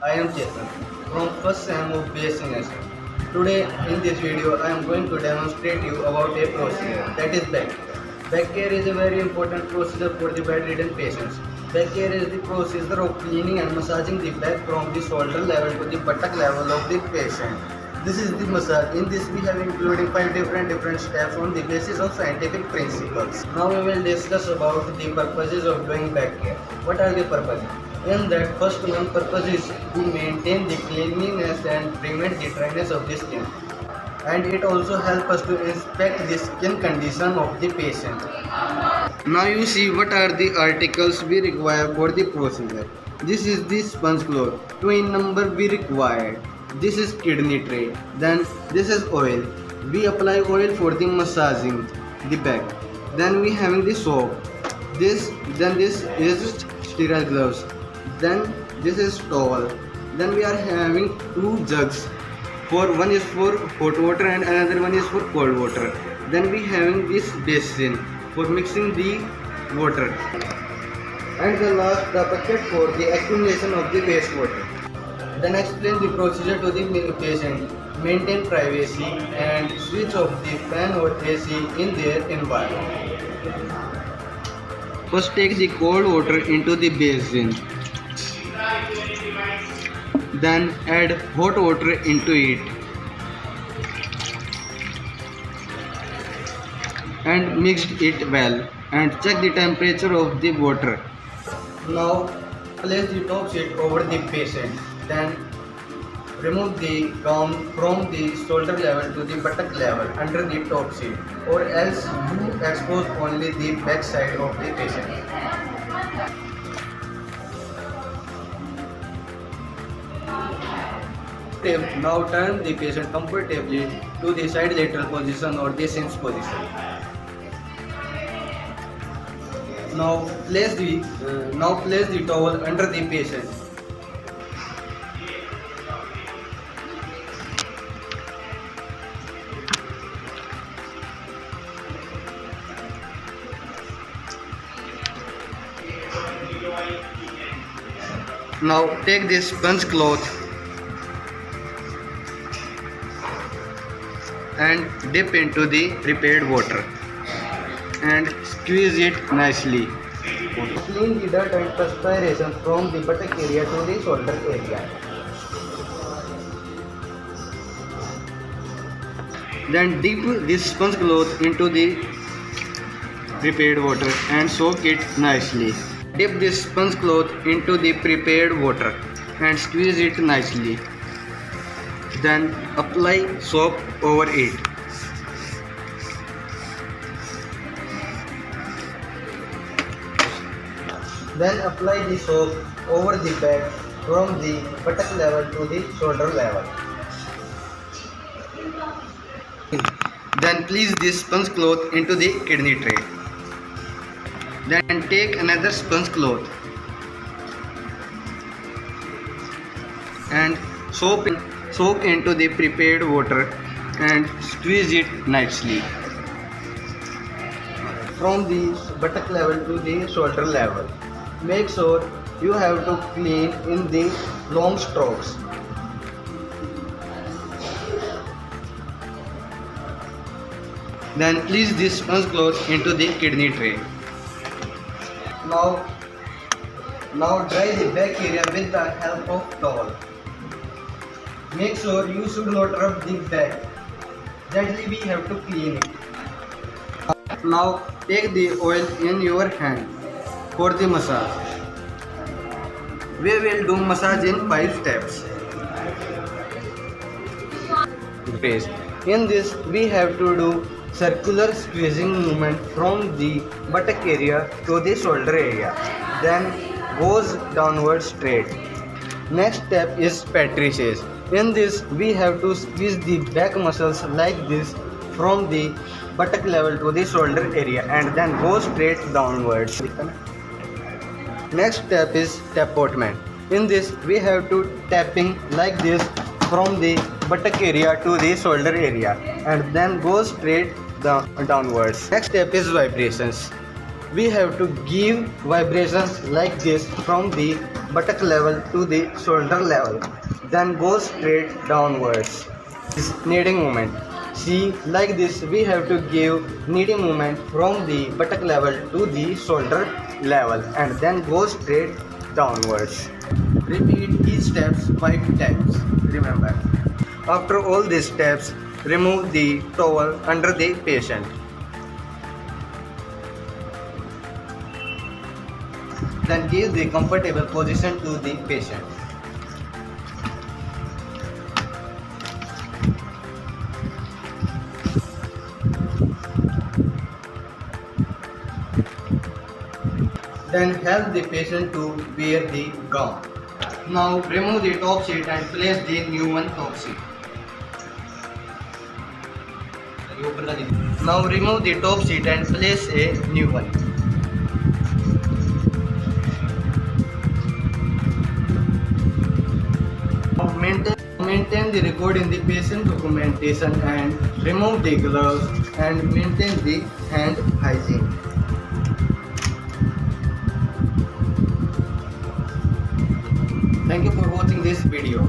I am Chetan from first sem of BSc Nursing. Today in this video I am going to demonstrate you about a procedure that is back care. Back care is a very important procedure for the bedridden patients. Back care is the procedure of cleaning and massaging the back from the shoulder level to the buttock level of the patient. This is the massage. In this we have including 5 different steps on the basis of scientific principles. Now we will discuss about the purposes of doing back care. What are the purposes? In that first one purpose is to maintain the cleanliness and prevent the dryness of the skin. And it also helps us to inspect the skin condition of the patient. Now you see what are the articles we require for the procedure. This is the sponge cloth. 2 in number we required. This is kidney tray. Then this is oil. We apply oil for the massaging the back. Then we having the soap. This is sterile gloves. Then this is towel. Then we are having 2 jugs. One is for hot water and another one is for cold water. Then we having this basin for mixing the water. And the last the bucket for the accumulation of the wastewater. Then explain the procedure to the patient. Maintain privacy and switch off the fan or AC in their environment. First take the cold water into the basin. Then add hot water into it and mix it well and check the temperature of the water. Now place the top sheet over the patient. Then remove the gown from the shoulder level to the buttock level under the top sheet, or else you expose only the back side of the patient. Now turn the patient comfortably to the side lateral position or the cinch position. Now place the towel under the patient. Now take this sponge cloth and dip into the prepared water and squeeze it nicely. Clean the dirt and perspiration from the buttock area to the shoulder area. Then dip this sponge cloth into the prepared water and soak it nicely. Dip this sponge cloth into the prepared water and squeeze it nicely. Then apply soap over it. Then apply the soap over the back from the buttock level to the shoulder level. Then place this sponge cloth into the kidney tray. Then take another sponge cloth and soak into the prepared water and squeeze it nicely from the buttock level to the shoulder level. Make sure you have to clean in the long strokes. Then place this sponge cloth into the kidney tray. Now dry the back area with the help of towel. Make sure you should not rub the back. Gently we have to clean it. Now take the oil in your hand for the massage. We will do massage in 5 steps. In this we have to do circular squeezing movement from the buttock area to the shoulder area, then goes downward straight. Next step is patricides. In this we have to squeeze the back muscles like this from the buttock level to the shoulder area and then go straight downwards. Next step is tapotement. In this we have to tapping like this from the buttock area to the shoulder area and then go straight downwards. Next step is vibrations. We have to give vibrations like this from the buttock level to the shoulder level, then go straight downwards. This kneading movement. See, like this we have to give kneading movement from the buttock level to the shoulder level and then go straight downwards. Repeat each steps 5 times. Remember. After all these steps, remove the towel under the patient. Then give the comfortable position to the patient. Then help the patient to wear the gown. Now remove the top sheet and place the new one top sheet. Now remove the top sheet and place a new one. Now maintain the record in the patient documentation and remove the gloves and maintain the hand hygiene. Thank you for watching this video.